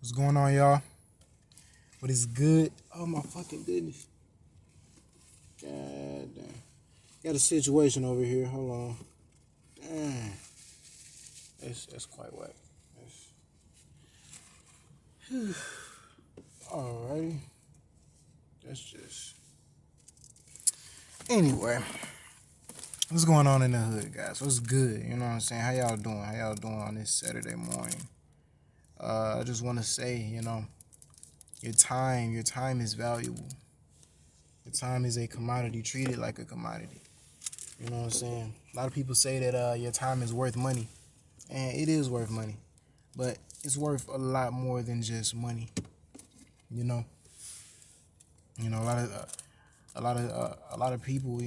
What's going on, y'all? What is good? Oh my fucking goodness. God damn. Got a situation over here. Hold on. Damn. That's quite whack. Alrighty. That's just. Anyway. What's going on in the hood, guys? What's good? You know what I'm saying? How y'all doing? How y'all doing on this Saturday morning? I just want to say, your time is valuable. Your time is a commodity. Treat it like a commodity. You know what I'm saying? A lot of people say that your time is worth money, and it is worth money, but it's worth a lot more than just money. You know, a lot of people,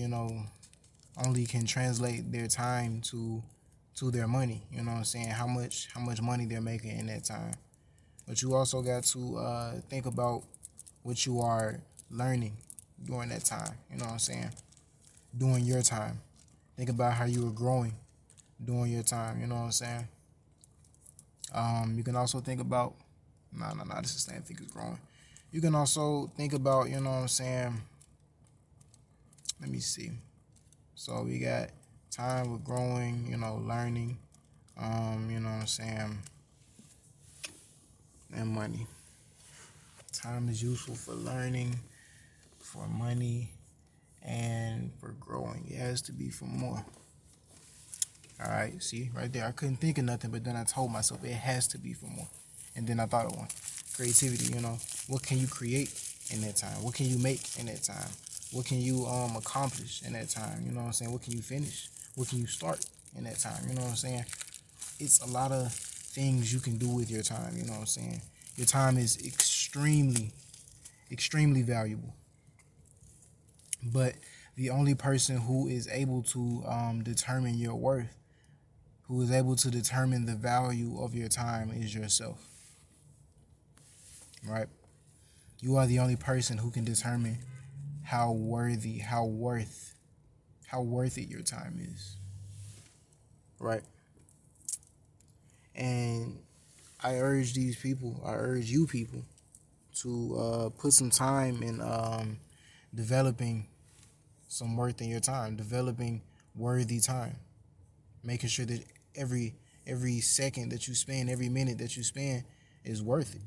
only can translate their time to their money. You know what I'm saying? How much money they're making in that time. But you also got to think about what you are learning during that time. You know what I'm saying? During your time. Think about how you were growing during your time. You know what I'm saying? You can also think about, no, this is the same thing as growing. You can also think about, you know what I'm saying? Let me see. So we got time with growing, learning, you know what I'm saying, and money. Time is useful for learning, for money, and for growing. It has to be for more. All right, see, right there. I couldn't think of nothing, but then I told myself it has to be for more. And then I thought of one. Creativity, what can you create in that time? What can you make in that time? What can you accomplish in that time? You know what I'm saying? What can you finish? What can you start in that time? You know what I'm saying? It's a lot of things you can do with your time, you know what I'm saying? Your time is extremely, extremely valuable. But the only person who is able to determine your worth, who is able to determine the value of your time, is yourself, right? You are the only person who can determine how worthy, how worth it your time is, right? And I urge you people, to put some time in developing some worth in your time, developing worthy time, making sure that every second that you spend, every minute that you spend is worth it.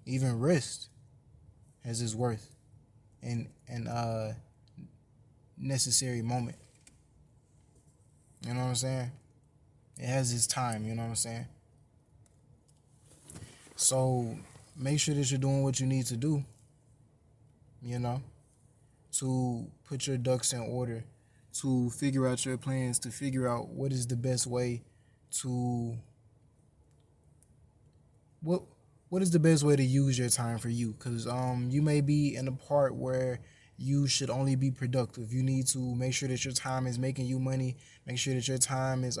Even rest has its worth and necessary moment. You know what I'm saying? It has its time. You know what I'm saying? So make sure that you're doing what you need to do. You know, to put your ducks in order, to figure out your plans, to figure out what is the best way to what what is the best way to use your time for you, because you may be in a part where you should only be productive. You need to make sure that your time is making you money. Make sure that your time is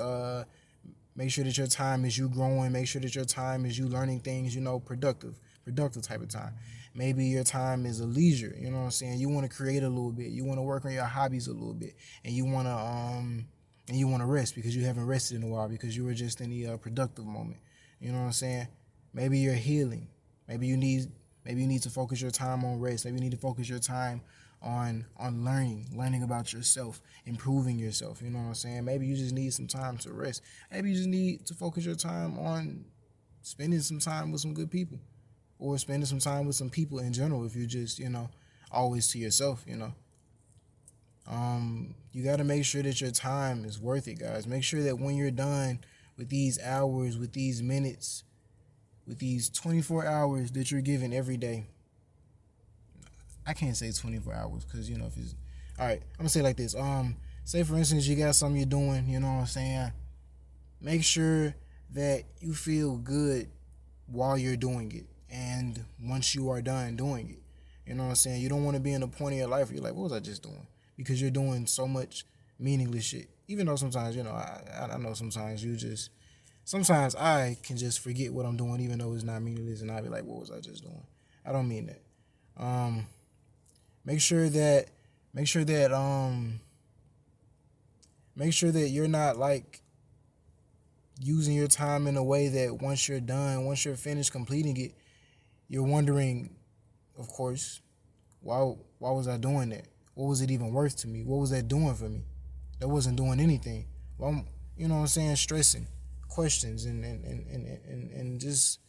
you growing. Make sure that your time is you learning things, productive type of time. Maybe your time is a leisure, you know what I'm saying? You want to create a little bit. You want to work on your hobbies a little bit, and you want to rest because you haven't rested in a while because you were just in the productive moment. You know what I'm saying? Maybe you're healing. Maybe you need to focus your time on rest. Maybe you need to focus your time on learning about yourself, improving yourself. You know what I'm saying? Maybe you just need some time to rest. Maybe you just need to focus your time on spending some time with some good people, or spending some time with some people in general. If you're just always to yourself, you got to make sure that your time is worth it, guys. Make sure that when you're done with these hours, with these minutes, with these 24 hours that you're given every day. I can't say 24 hours because if it's all right, I'm gonna say it like this. Say for instance you got something you're doing, you know what I'm saying? Make sure that you feel good while you're doing it, and once you are done doing it, you know what I'm saying? You don't want to be in a point in your life where you're like, what was I just doing? Because you're doing so much meaningless shit. Even though sometimes, I know sometimes I can just forget what I'm doing, even though it's not meaningless, and I'll be like, what was I just doing? I don't mean that. Make sure that make sure that make sure that you're not like using your time in a way that once you're done, once you're finished completing it, you're wondering, of course, why was I doing that? What was it even worth to me? What was that doing for me? That wasn't doing anything. Well, you know what I'm saying, stressing, questions, and just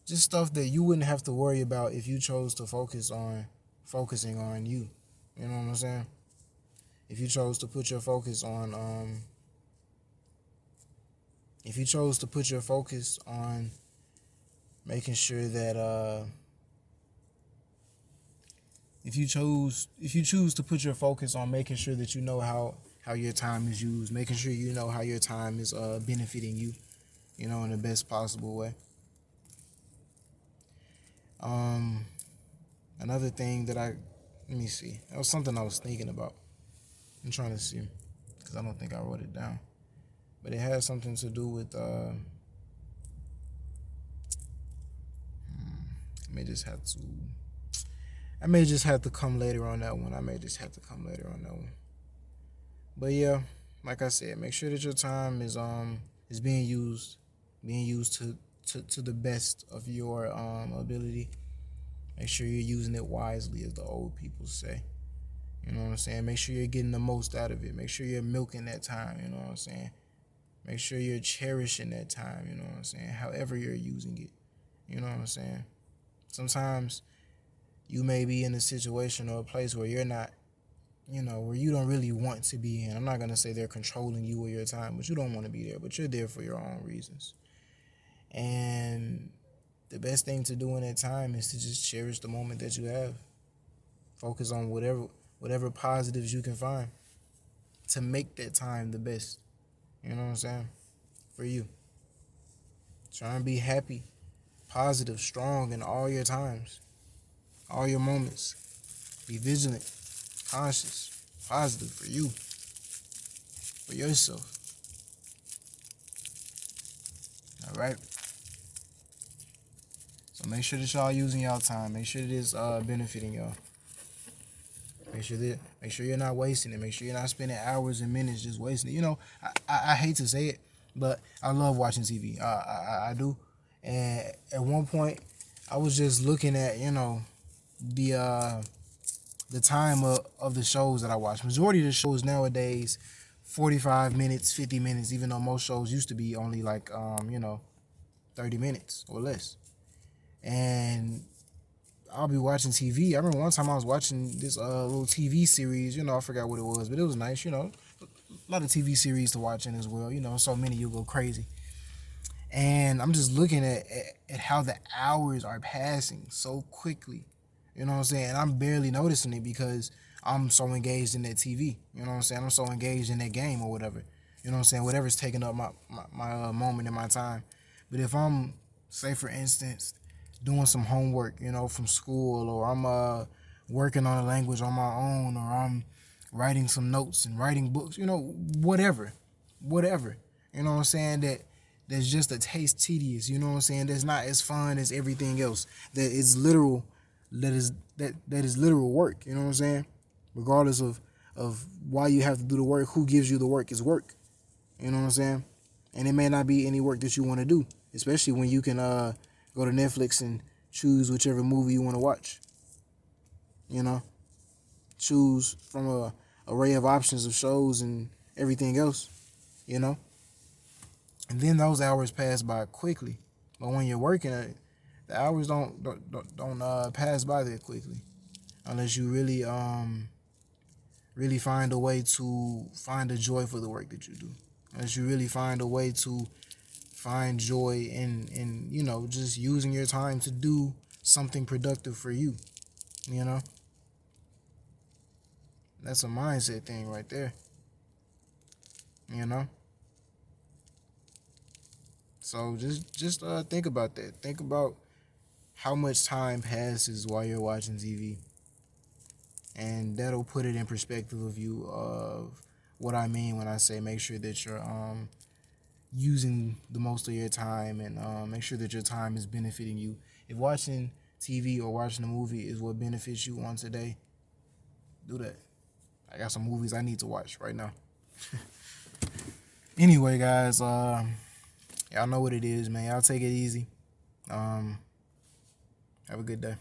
stuff that you wouldn't have to worry about if you chose to focusing on you. You know what I'm saying? If you chose to put your focus on if you chose to put your focus on making sure that if you choose to put your focus on making sure that you know how your time is used, making sure you know how your time is benefiting you, you know, in the best possible way. Another thing that let me see, that was something I was thinking about. I'm trying to see, because I don't think I wrote it down, but it has something to do with I may just have to come later on that one. But yeah, like I said, make sure that your time is being used to the best of your ability. Make sure you're using it wisely, as the old people say. You know what I'm saying? Make sure you're getting the most out of it. Make sure you're milking that time, you know what I'm saying? Make sure you're cherishing that time, you know what I'm saying? However you're using it. You know what I'm saying? Sometimes you may be in a situation or a place where you're not, where you don't really want to be in. I'm not going to say they're controlling you or your time, but you don't want to be there, but you're there for your own reasons. And the best thing to do in that time is to just cherish the moment that you have. Focus on whatever positives you can find to make that time the best. You know what I'm saying? For you. Try and be happy, positive, strong in all your times, all your moments. Be vigilant, conscious, positive for you, for yourself. All right? So make sure that y'all using y'all time. Make sure that it's benefiting y'all. Make sure you're not wasting it. Make sure you're not spending hours and minutes just wasting it. You know, I hate to say it, but I love watching TV. I do. And at one point, I was just looking at, the time of the shows that I watch. Majority of the shows nowadays, 45 minutes, 50 minutes, even though most shows used to be only like 30 minutes or less. And I'll be watching TV. I remember one time I was watching this little TV series. I forgot what it was, but it was nice. A lot of TV series to watch in as well. So many you'll go crazy. And I'm just looking at how the hours are passing so quickly. You know what I'm saying? And I'm barely noticing it because I'm so engaged in that TV. You know what I'm saying? I'm so engaged in that game or whatever. You know what I'm saying? Whatever's taking up my moment in my time. But if I'm, say for instance, doing some homework, from school, or I'm working on a language on my own, or I'm writing some notes and writing books, whatever. You know what I'm saying? That's just a taste tedious, you know what I'm saying? That's not as fun as everything else. That is literal work, you know what I'm saying? Regardless of why you have to do the work, who gives you the work is work. You know what I'm saying? And it may not be any work that you want to do, especially when you can go to Netflix and choose whichever movie you want to watch. Choose from a array of options of shows and everything else, And then those hours pass by quickly. But when you're working, the hours don't pass by that quickly, unless you really find a way to find a joy for the work that you do. Unless you really find a way to find joy in just using your time to do something productive for you. That's a mindset thing right there. So just think about that. Think about how much time passes while you're watching TV, and that'll put it in perspective of you of what I mean when I say make sure that you're using the most of your time, and make sure that your time is benefiting you. If watching TV or watching a movie is what benefits you on today, do that. I got some movies I need to watch right now. Anyway, guys, y'all know what it is, man. Y'all take it easy. Have a good day.